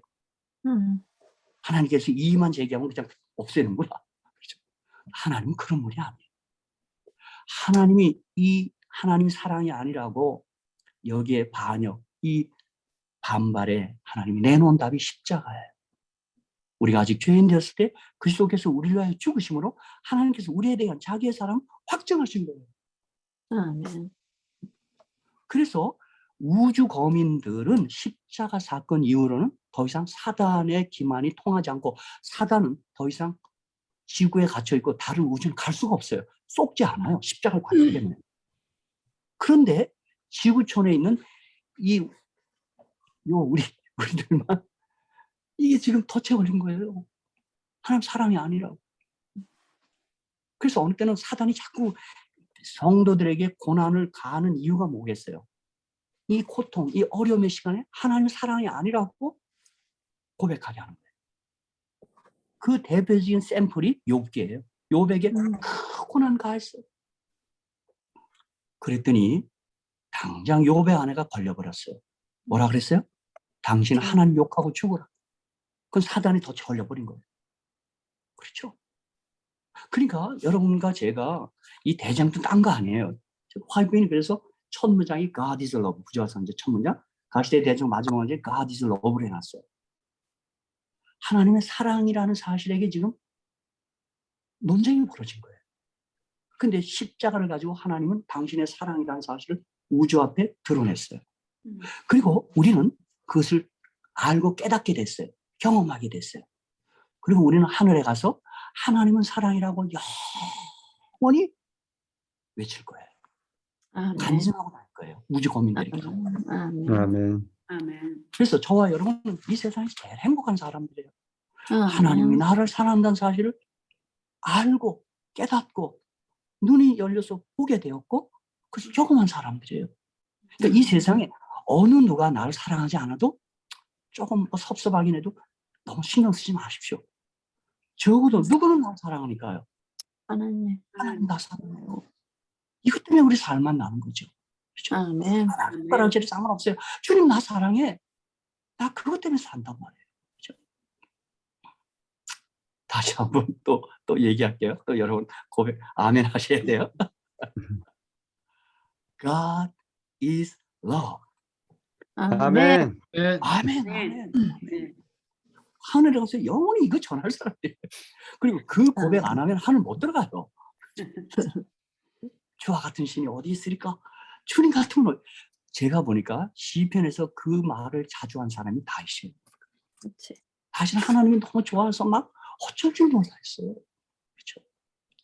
하나님께서 이의만 제기하면 그냥 없애는구나. 그렇죠? 하나님은 그런 분이 아니에요. 하나님이 하나님 사랑이 아니라고 여기에 반역, 이 반발에 하나님이 내놓은 답이 십자가예요. 우리가 아직 죄인 되었을 때 그리스도께서 우리를 위하여 죽으심으로 하나님께서 우리에 대한 자기의 사랑을 확증하신 거예요. 아멘. 그래서 우주 거민들은 십자가 사건 이후로는 더 이상 사단의 기만이 통하지 않고 사단은 더 이상 지구에 갇혀 있고 다른 우주는 갈 수가 없어요. 쏙지 않아요. 십자가를 받기 때문에. 그런데 지구촌에 있는 우리들만 이게 지금 덫에 걸린 거예요. 하나님 사랑이 아니라고. 그래서 어느 때는 사단이 자꾸 성도들에게 고난을 가하는 이유가 뭐겠어요? 이 고통, 이 어려움의 시간에 하나님 사랑이 아니라고 고백하게 하는 거예요. 그 대표적인 샘플이 욥기예요. 욥에게 큰 고난 가했어요. 그랬더니 당장 욥의 아내가 걸려버렸어요. 뭐라 그랬어요? 당신 하나님 욕하고 죽어라. 그건 사단이 더 걸려버린 거예요. 그렇죠? 그러니까 여러분과 제가 이 대장도 딴 거 아니에요. 화이트인이 그래서 첫 문장이 God is love, 구자선제 첫 문장. 가시대 대장 마지막 문장에 God is love를 해놨어요. 하나님의 사랑이라는 사실에게 지금 논쟁이 벌어진 거예요. 근데 십자가를 가지고 하나님은 당신의 사랑이라는 사실을 우주 앞에 드러냈어요. 그리고 우리는 그것을 알고 깨닫게 됐어요. 경험하게 됐어요. 그리고 우리는 하늘에 가서 하나님은 사랑이라고 영원히 외칠 거예요. 아멘. 간증하고 날 거예요. 우주 고민들에게. 아멘. 아멘. 아멘. 그래서 저와 여러분은 이 세상에서 제일 행복한 사람들이에요. 하나님이 아멘. 나를 사랑한다는 사실을 알고 깨닫고 눈이 열려서 보게 되었고 그래서 조그만 사람들이에요. 그러니까 이 세상에 어느 누가 나를 사랑하지 않아도 조금 뭐 섭섭하긴 해도 너무 신경 쓰지 마십시오. 적어도 누구는 나를 사랑하니까요. 하나님. 하나님 나 사랑해요. 이것 때문에 우리 삶만 나는 거죠. 그렇죠? 아멘. 숟가락질이 상관없어요. 주님 나 사랑해. 나 그것 때문에 산단 말이에요. 그렇죠? 다시 한번 또 얘기할게요. 또 여러분 고백 아멘 하셔야 돼요. God is love. 아멘. 아멘. 네. 아멘. 네. 아멘. 네. 하늘에 가서 영원히 이거 전할 사람들이에요. 그리고 그 고백 안 하면 하늘 못 들어가요. 주와 같은 신이 어디 있으리까? 주님 같은 분. 제가 보니까 시편에서 그 말을 자주 한 사람이 다윗이에요. 그렇지. 다윗은 하나님이 너무 좋아서 막 어쩔 줄 몰랐어요. 그렇죠?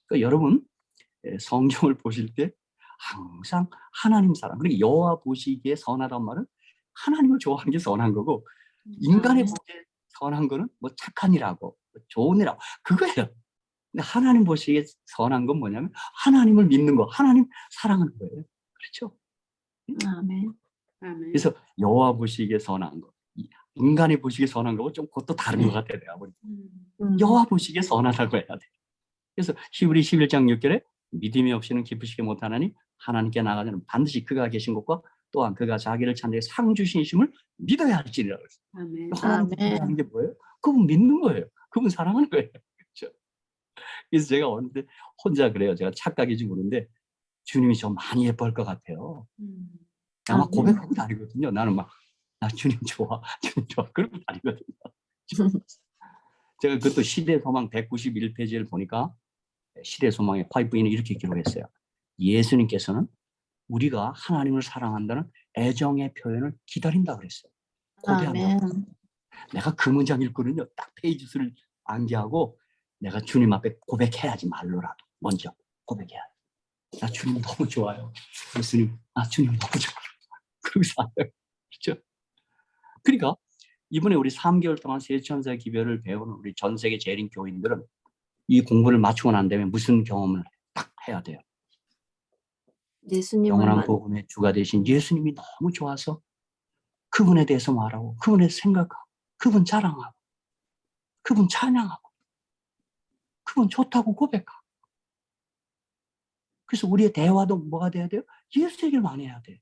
그러니까 여러분 성경을 보실 때 항상 하나님 사랑 그리고 여호와 보시기에 선하단 말은 하나님을 좋아하는 게 선한 거고 인간의 보기에 선한 거는 뭐 착한 일하고 좋은 일하고 그거예요. 근데 하나님 보시기에 선한 건 뭐냐면 하나님을 믿는 거, 하나님 사랑하는 거예요. 그렇죠? 아멘. 아멘. 그래서 여호와 보시기에 선한 거, 인간이 보시기에 선한 거고 좀 그것도 다른 것 같아요. 내가 보니까. 여호와 보시기에 선하다고 해야 돼. 그래서 히브리 11장 6절에 믿음이 없이는 기쁘시게 못하나니 하나님께 나가자는 반드시 그가 계신 것과 또한 그가 자기를 찾는 상 주신심을 믿어야 할지니라 그랬어요. 아멘. 하나님 아멘. 믿는 게 뭐예요? 그분 믿는 거예요. 그분 사랑하는 거예요. 그렇죠? 그래서 제가 어느 때 혼자 그래요. 제가 착각인지 모르는데 주님이 저 많이 예뻐할 것 같아요. 아마 아멘. 고백하고 다니거든요. 나는 막 나 주님 좋아, 주님 좋아 그러고 다니거든요. 제가 그것도 시대소망 191페이지를 보니까 시대소망의 파이브인은 이렇게 기록했어요. 예수님께서는 우리가 하나님을 사랑한다는 애정의 표현을 기다린다 그랬어요. 고대한다. 아멘. 내가 그 문장 읽거든요. 딱 페이지 수를 암기하고 내가 주님 앞에 고백해야지 말로라도 먼저 고백해야 돼. 나 주님 너무 좋아요. 예수님, 나 주님 너무 좋아요. 그러고 살아요. 그렇죠? 그러니까 이번에 우리 3개월 동안 세천사 기별을 배우는 우리 전 세계 재림 교인들은 이 공부를 마치고 난 다음에 무슨 경험을 딱 해야 돼요? 예수님을 영원한 복음의 주가 되신 예수님이 너무 좋아서 그분에 대해서 말하고 그분에 생각하고 그분 자랑하고 그분 찬양하고 그분 좋다고 고백하고 그래서 우리의 대화도 뭐가 돼야 돼요? 예수 얘기를 많이 해야 돼요.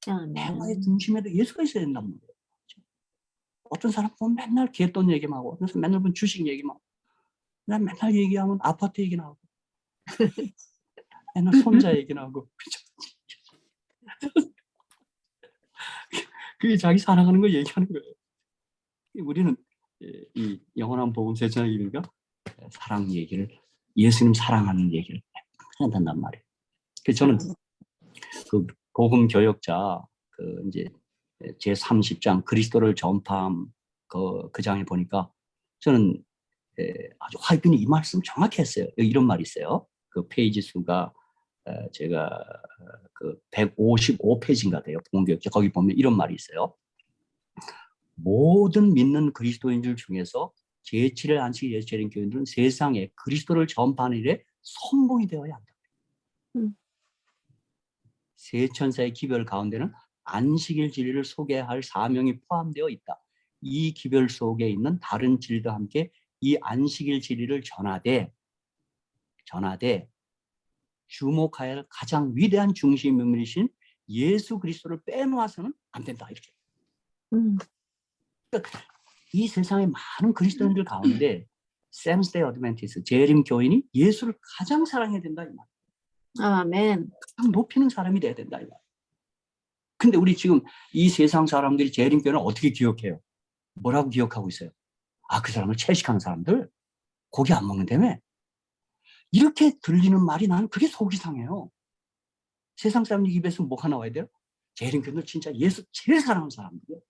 대화의 아멘. 중심에도 예수가 있어야 된단 말이에요. 그렇죠? 어떤 사람 보면 맨날 개돈 얘기만 하고 어떤 사람 맨날 보면 주식 얘기만 하고 난 맨날 얘기하면 아파트 얘기 나오고 맨날 손자 얘기 나오고 그렇죠? 그게 자기 사랑하는 걸 얘기하는 거예요. 우리는 이 영원한 복음 세천의 기별과 사랑 얘기를 예수님 사랑하는 얘기를 해야 된단 말이에요. 그래서 저는 그 복음 교역자 그 이제 제 30장 그리스도를 전파함 그 장에 보니까 저는 아주 화이트니 이 말씀 정확히 했어요. 이런 말이 있어요. 그 페이지 수가 제가 그 155페이지인가 돼요. 복음 교역자 거기 보면 이런 말이 있어요. 모든 믿는 그리스도인들 중에서 제7일 안식 예수 재림 교인들은 세상에 그리스도를 전파하는 일에 선봉이 되어야 한다. 세 천사의 기별 가운데는 안식일 진리를 소개할 사명이 포함되어 있다. 이 기별 속에 있는 다른 진리도 함께 이 안식일 진리를 전하되 주목해야 할 가장 위대한 중심 인물이신 예수 그리스도를 빼놓아서는 안 된다. 이렇게. 그러니까 이 세상의 많은 그리스도인들 가운데 세븐스데이 어드벤티스트 재림 교인이 예수를 가장 사랑해야 된다 이 말. 아멘. 가장 높이는 사람이 돼야 된다 이 말. 근데 우리 지금 이 세상 사람들이 재림 교인을 어떻게 기억해요? 뭐라고 기억하고 있어요? 아, 그 사람을 채식하는 사람들 고기 안 먹는다며? 이렇게 들리는 말이 나는 그게 속이 상해요. 세상 사람들 입에서 뭐가 나와야 돼요? 재림교는 진짜 예수 제일 사랑하는 사람들이에요.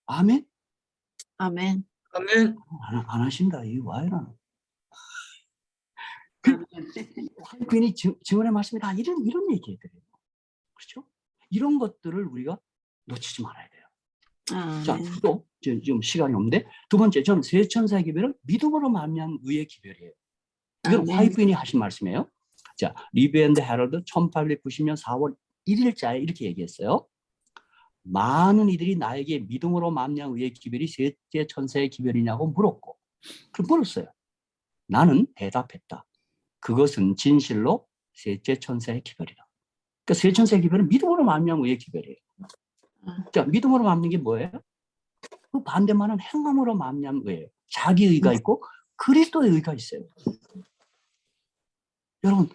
아멘? 아멘. 아멘. 안 하신다. 이거 와 이러나. 아멘. 괜히 증언의 말씀이 다 이런 얘기들이에요. 그렇죠? 이런 것들을 우리가 놓치지 말아야 돼요. 자, 아멘. 또 지금 시간이 없는데 두 번째, 저는 세 천사의 기별은 믿음으로 말미암은 의의 기별이에요. 이건 아멘. 화이트인이 하신 말씀이에요. 자, 리뷰 앤드 헤럴드 1890년 4월 1일자에 이렇게 얘기했어요. 많은 이들이 나에게 믿음으로 말미암은 의의 기별이 셋째 천사의 기별이냐고 물었고, 그럼 물었어요. 나는 대답했다. 그것은 진실로 셋째 천사의 기별이다. 그러니까 셋째 천사의 기별은 믿음으로 말미암은 의의 기별이에요. 자, 믿음으로 말미암는 게 뭐예요? 그 반대만은 행함으로 말미암는 의예요. 자기 의가 있고 그리스도의 의가 있어요. 여러분,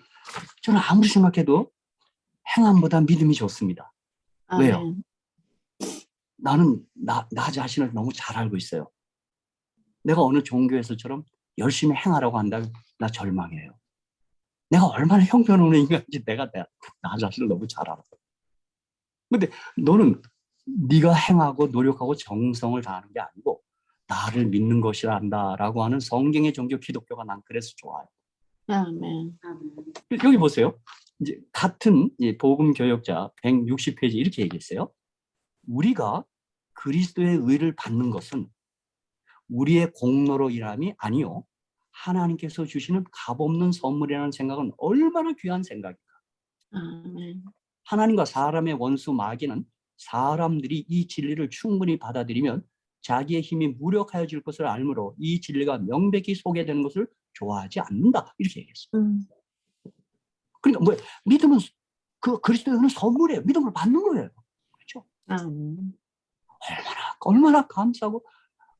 저는 아무리 생각해도 행함보다 믿음이 좋습니다. 왜요? 아멘. 나는 나 자신을 너무 잘 알고 있어요. 내가 어느 종교에서처럼 열심히 행하라고 한다면 나 절망해요. 내가 얼마나 형편없는 인간인지 내가 나 자신을 너무 잘 알아. 근데 너는 네가 행하고 노력하고 정성을 다하는 게 아니고 나를 믿는 것이라 한다라고 하는 성경의 종교 기독교가 난 그래서 좋아요. 아멘. 아멘. 여기 보세요. 이제 같은 복음 교역자 160페이지 이렇게 얘기했어요. 우리가 그리스도의 의를 받는 것은 우리의 공로로 인함이 아니요 하나님께서 주시는 값없는 선물이라는 생각은 얼마나 귀한 생각인가. 아멘. 하나님과 사람의 원수 마귀는 사람들이 이 진리를 충분히 받아들이면 자기의 힘이 무력하여질 것을 알므로 이 진리가 명백히 소개되는 것을 좋아하지 않는다. 이렇게 얘기했어요. 그러니까 뭐 믿음은 그 그리스도의 은은 선물이에요. 믿음을 받는 거예요. 그렇죠? 아멘. 얼마나 감사하고,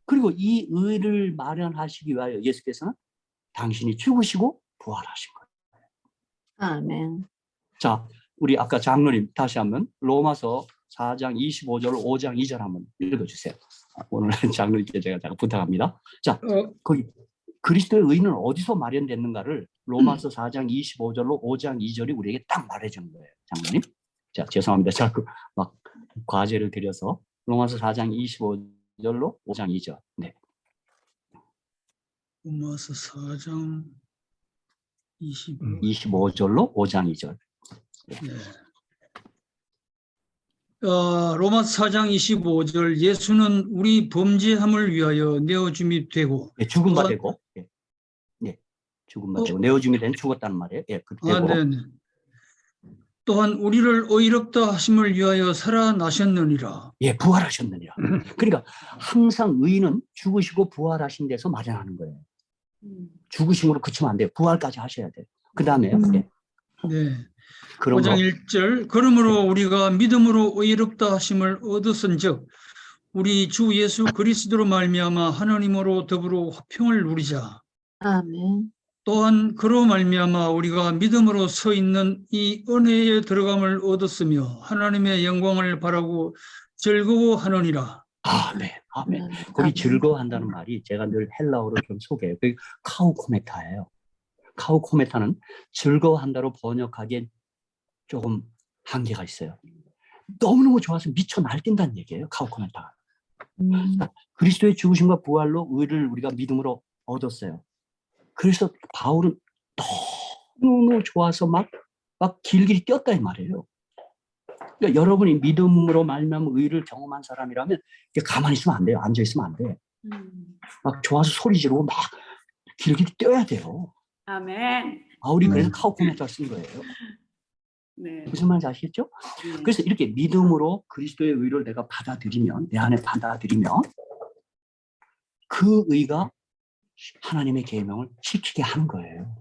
그리고 이 의를 마련하시기 위하여 예수께서는 당신이 죽으시고 부활하신 거예요. 아멘. 자, 우리 아까 장로님 다시 한번 로마서 4장 25절 5장 2절 한번 읽어주세요. 오늘 장로님께 제가 부탁합니다. 자, 거기 그리스도의 의는 어디서 마련됐는가를 로마서 4장 25절로 5장 2절이 우리에게 딱 말해주는 거예요. 장로님. 자, 죄송합니다. 자꾸 막 과제를 드려서 로마서 4장 25절로 5장 2절. 네. 로마서 4장 25절로 5장 2절. 네. 로마서 4장 25절 예수는 우리 범죄함을 위하여 내어줌이 되고 네, 죽음바 또한- 되고. 네. 네. 죽음바 되고 내어줌이 된 죽었다는 말이에요. 예, 그 되고. 네네. 또한 우리를 의롭다 하심을 위하여 살아나셨느니라. 예, 부활하셨느니라. 그러니까 항상 의인은 죽으시고 부활하신 데서 마련하는 거예요. 죽으심으로 그치면 안 돼요. 부활까지 하셔야 돼요. 그 다음에요. 예. 네. 그런 5장 거. 1절 그러므로 우리가 믿음으로 의롭다 하심을 얻었은즉 우리 주 예수 그리스도로 말미암아 하나님으로 더불어 화평을 누리자. 아멘. 또한 그로 말미암아 우리가 믿음으로 서 있는 이 은혜에 들어감을 얻었으며 하나님의 영광을 바라고 즐거워하느니라. 아멘. 아멘. 거기 즐거워한다는 말이 제가 늘 헬라어로 좀 소개해요. 그 카우코메타예요. 카우코메타는 즐거워한다로 번역하기엔 조금 한계가 있어요. 너무너무 좋아서 미쳐 날뛴다는 얘기예요. 카우코메타가. 그리스도의 죽으심과 부활로 의를 우리가 믿음으로 얻었어요. 그래서 바울은 너무 좋아서 막 길길이 뛰었다 이 말이에요. 그러니까 여러분이 믿음으로 말미암아 의를 경험한 사람이라면 가만히 있으면 안 돼요. 앉아 있으면 안 돼. 막 좋아서 소리 지르고 막 길길이 뛰어야 돼요. 아멘. 바울이 그래서 카우코메타를 쓴 거예요. 네. 무슨 말인지 아시겠죠? 네. 그래서 이렇게 믿음으로 그리스도의 의를 내가 받아들이면, 내 안에 받아들이면 그 의가 하나님의 계명을 지키게 하는 거예요.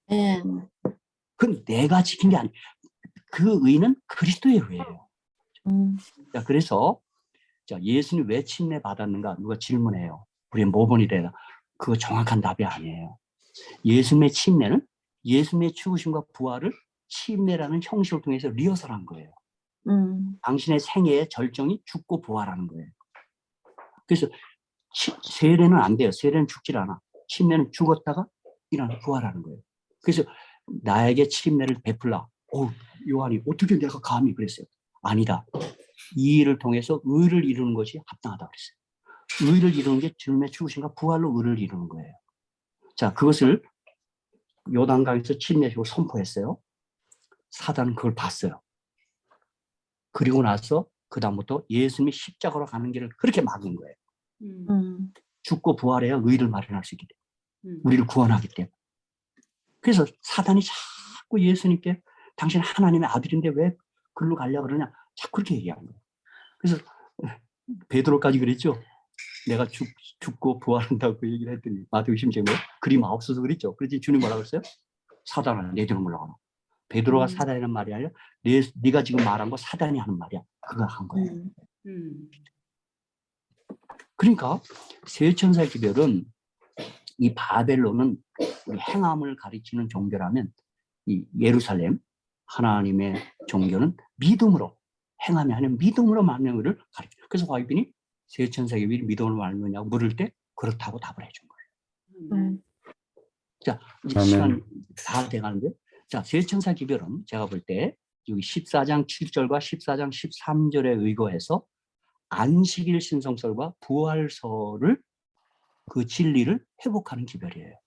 아멘. 그건 내가 지킨 게 아니에요. 그 의는 그리스도의 의예요. 자, 그래서 자, 예수님 왜 침례 받았는가? 누가 질문해요. 우리 모본이 되라. 그거 정확한 답이 아니에요. 예수님의 침례는 예수님의 죽으심과 부활을 침례라는 형식을 통해서 리허설한 거예요. 당신의 생애의 절정이 죽고 부활하는 거예요. 그래서 세례는 안 돼요. 세례는 죽질 않아. 침례는 죽었다가 일어나 부활하는 거예요. 그래서 나에게 침례를 베풀라. 요한이 어떻게 내가 감히 그랬어요. 아니다. 이 일을 통해서 의를 이루는 것이 합당하다 그랬어요. 의를 이루는 게 주님의 죽으심과 부활로 의를 이루는 거예요. 자, 그것을 요단강에서 침례식으로 선포했어요. 사단은 그걸 봤어요. 그리고 나서 그 다음부터 예수님이 십자가로 가는 길을 그렇게 막은 거예요. 죽고 부활해야 의를 마련할 수 있기 때문에. 우리를 구원하기 때문에. 그래서 사단이 자꾸 예수님께 당신 하나님의 아들인데 왜 글로 가려고 그러냐 자꾸 그렇게 얘기하는 거예요. 그래서 베드로까지 그랬죠. 내가 죽고 부활한다고 그 얘기를 했더니 마태복음 16장에 그리 마옵소서 그랬죠. 그랬지 주님 뭐라고 그랬어요? 사단아 내 뒤로 물러가라. 베드로가 사단이라는 말이 아니라 네가 지금 말한 거 사단이 하는 말이야. 그거 한 거예요. 그러니까 세 천사의 기별은 이 바벨론은 우리 행함을 가리키는 종교라면 이 예루살렘 하나님의 종교는 믿음으로 행함이 아니라 믿음으로 말미암은 것을 가리켜요. 그래서 화이빈이 세 천사의 기별이 믿음으로 말미암냐고 물을 때 그렇다고 답을 해준 거예요. 자, 이제 시간 다 돼가는데 자, 세 천사 기별은 제가 볼 때 여기 14장 7절과 14장 13절에 의거해서 안식일 신성설과 부활설을 그 진리를 회복하는 기별이에요.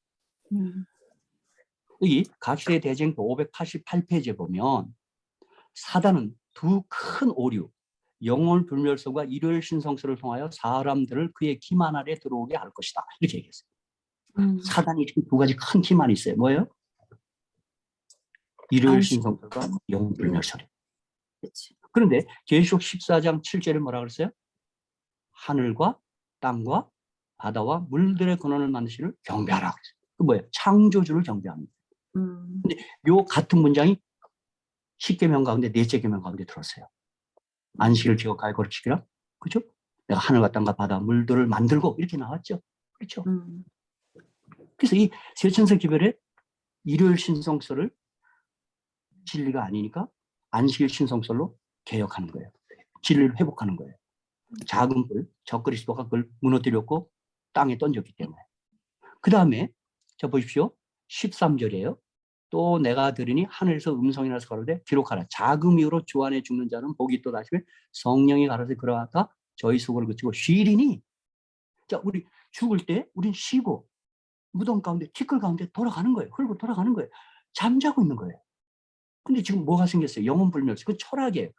이 각시의 대쟁도 588페이지에 보면 사단은 두 큰 오류, 영혼 불멸설과 일요일 신성설을 통하여 사람들을 그의 기만 아래 들어오게 할 것이다. 이렇게 얘기했어요. 사단이 지금 두 가지 큰 기만이 있어요. 뭐예요? 일요일 신성설과 영혼 불멸설이에요. 그런데 계시록 14장 7절에 뭐라 그랬어요? 하늘과 땅과 바다와 물들의 근원을 만드시를 경배하라. 그 뭐예요? 창조주를 경배합니다. 근데 요 같은 문장이 10계명 가운데 4째 계명 가운데 들었어요. 안식을 기억하여 거룩히 지키라. 그렇죠? 내가 하늘과 땅과 바다 물들을 만들고 이렇게 나왔죠. 그렇죠? 그래서 이 세천사 기별의 일요일 신성설을 진리가 아니니까 안식일 신성설로 개혁하는 거예요. 진리를 회복하는 거예요. 작은 불, 적그리스도가 그걸 무너뜨렸고 땅에 던졌기 때문에. 그 다음에 자 보십시오. 13절이에요. 또 내가 들으니 하늘에서 음성이 나서 가로되 기록하라. 자금이로 주 안에 죽는 자는 복이 있도다 하시며 성령이 가라서 그러하다 저희 속을 그치고 쉬리니. 자, 우리 죽을 때 우린 쉬고 무덤 가운데 티끌 가운데 돌아가는 거예요. 흘고 돌아가는 거예요. 잠자고 있는 거예요. 근데 지금 뭐가 생겼어요? 영혼 불멸. 그 철학이에요.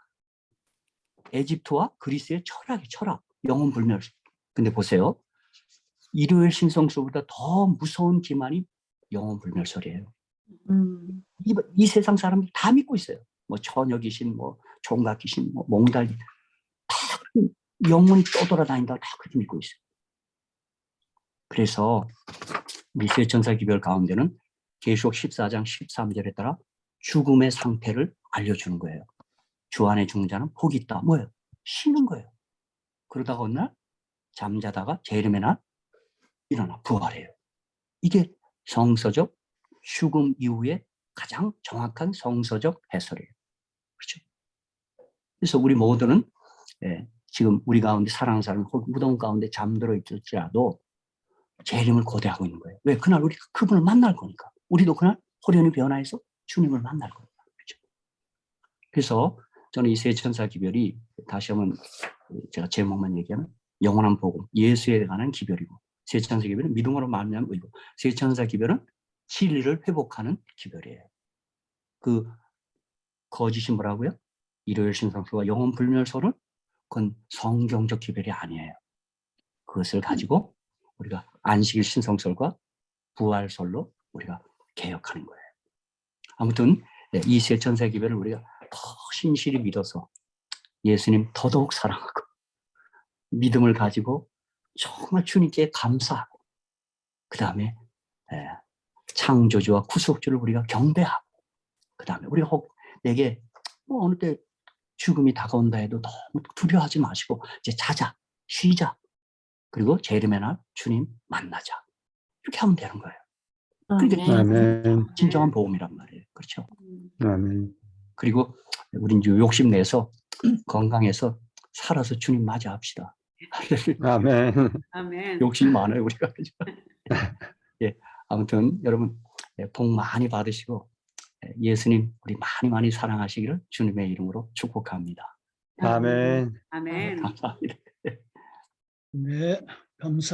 에집트와 그리스의 철학이 철학. 영혼 불멸. 근데 보세요. 일요일 신성수보다 더 무서운 기만이 영혼 불멸설이에요. 이 세상 사람들이 다 믿고 있어요. 뭐 처녀 귀신, 뭐 총각 귀신, 뭐 몽달 귀신. 다 영혼이 떠돌아다닌다 다 그렇게 믿고 있어요. 그래서 우리 세천사 기별 가운데는 계시록 14장 13절에 따라 죽음의 상태를 알려주는 거예요. 주 안에 죽는 자는 복이 있다. 뭐예요? 쉬는 거예요. 그러다가 어느 날 잠자다가 재림의 날 일어나 부활해요. 이게 성서적 죽음 이후에 가장 정확한 성서적 해설이에요. 그렇죠? 그래서 우리 모두는 지금 우리 가운데 사랑하는 사람 무덤 가운데 잠들어 있을지라도 재림을 고대하고 있는 거예요. 왜? 그날 우리가 그분을 만날 거니까. 우리도 그날 호련히 변화해서 주님을 만날 거예요. 그렇죠? 그래서 저는 이 세 천사 기별이 다시 한번 제가 제목만 얘기하면 영원한 복음, 예수에 관한 기별이고 세 천사 기별은 믿음으로 말미암은 의고 세 천사 기별은 진리를 회복하는 기별이에요. 그 거짓이 뭐라고요? 일요일 신성설과 영혼 불멸설은 그건 성경적 기별이 아니에요. 그것을 가지고 우리가 안식일 신성설과 부활설로 우리가 개혁하는 거예요. 아무튼 이 세 천사 기별을 우리가 더 신실히 믿어서 예수님 더더욱 사랑하고 믿음을 가지고 정말 주님께 감사하고 그 다음에 창조주와 구속주를 우리가 경배하고 그 다음에 우리가 혹 내게 뭐 어느 때 죽음이 다가온다 해도 너무 두려워하지 마시고 이제 자자, 쉬자. 그리고 재림의 날 주님 만나자. 이렇게 하면 되는 거예요. 그러니까 아멘. 진정한 복음이란 말이에요. 그렇죠? 아멘. 그리고 우린 욕심내서 건강해서 살아서 주님 맞이합시다. 아멘. 아멘. 욕심이 많아요 우리가. 예, 아무튼 여러분 복 많이 받으시고 예수님 우리 많이 사랑하시기를 주님의 이름으로 축복합니다. 아멘. 아멘. 감사합니다. 네, 감사.